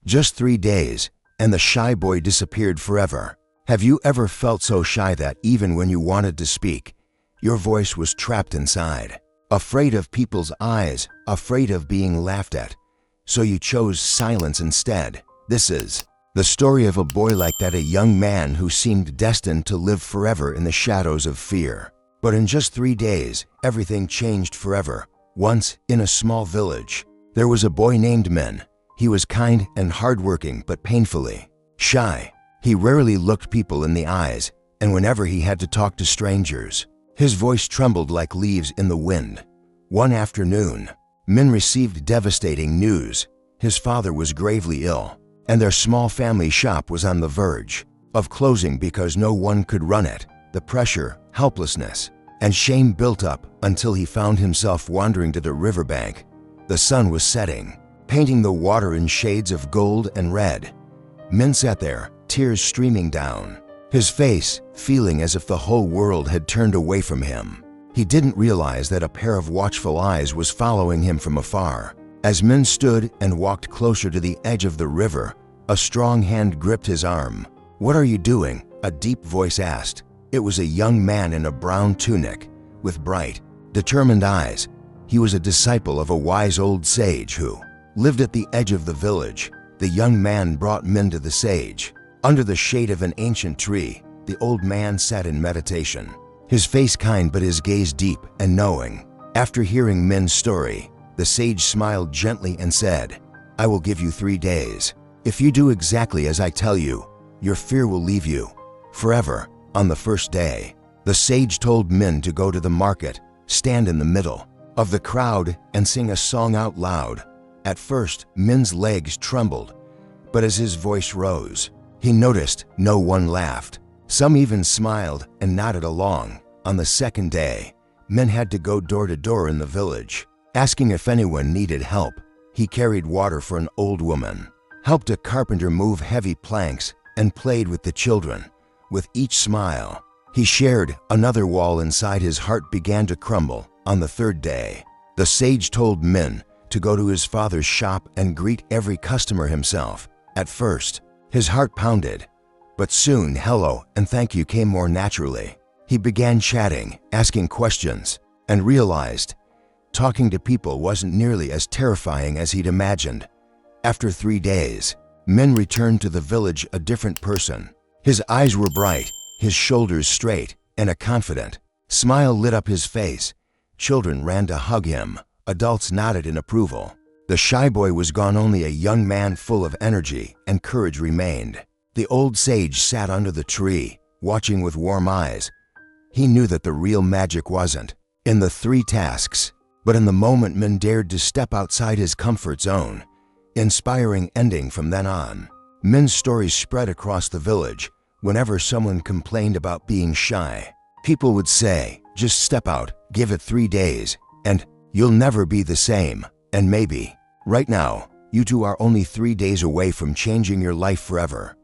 Just 3 days, and the shy boy disappeared forever. Have you ever felt so shy that even when you wanted to speak, your voice was trapped inside? Afraid of people's eyes, afraid of being laughed at, so you chose silence instead. This is the story of a boy like that, a young man who seemed destined to live forever in the shadows of fear. But in just 3 days, everything changed forever. Once, in a small village, there was a boy named Min. He was kind and hardworking, but painfully shy. He rarely looked people in the eyes, and whenever he had to talk to strangers, his voice trembled like leaves in the wind. One afternoon, Min received devastating news. His father was gravely ill, and their small family shop was on the verge of closing because no one could run it. The pressure, helplessness, and shame built up until he found himself wandering to the riverbank. The sun was setting, painting the water in shades of gold and red. Min sat there, tears streaming down his face, feeling as if the whole world had turned away from him. He didn't realize that a pair of watchful eyes was following him from afar. As Min stood and walked closer to the edge of the river, a strong hand gripped his arm. "What are you doing?" a deep voice asked. It was a young man in a brown tunic, with bright, determined eyes. He was a disciple of a wise old sage who lived at the edge of the village. The young man brought Min to the sage. Under the shade of an ancient tree, the old man sat in meditation, his face kind but his gaze deep and knowing. After hearing Min's story, the sage smiled gently and said, "I will give you 3 days. If you do exactly as I tell you, your fear will leave you forever." On the first day, the sage told Min to go to the market, stand in the middle of the crowd, and sing a song out loud. At first, Min's legs trembled, but as his voice rose, he noticed no one laughed. Some even smiled and nodded along. On the second day, Min had to go door to door in the village, asking if anyone needed help. He carried water for an old woman, helped a carpenter move heavy planks, and played with the children. With each smile he shared, another wall inside his heart began to crumble. On the third day, the sage told Min to go to his father's shop and greet every customer himself. At first, his heart pounded, but soon hello and thank you came more naturally. He began chatting, asking questions, and realized talking to people wasn't nearly as terrifying as he'd imagined. After 3 days, Min returned to the village a different person. His eyes were bright, his shoulders straight, and a confident smile lit up his face. Children ran to hug him. Adults nodded in approval. The shy boy was gone, only a young man full of energy and courage remained. The old sage sat under the tree, watching with warm eyes. He knew that the real magic wasn't in the 3 tasks, but in the moment Min dared to step outside his comfort zone. Inspiring ending from then on. Min's story spread across the village. Whenever someone complained about being shy, people would say, "Just step out, give it 3 days, and you'll never be the same." And maybe, right now, you two are only 3 days away from changing your life forever.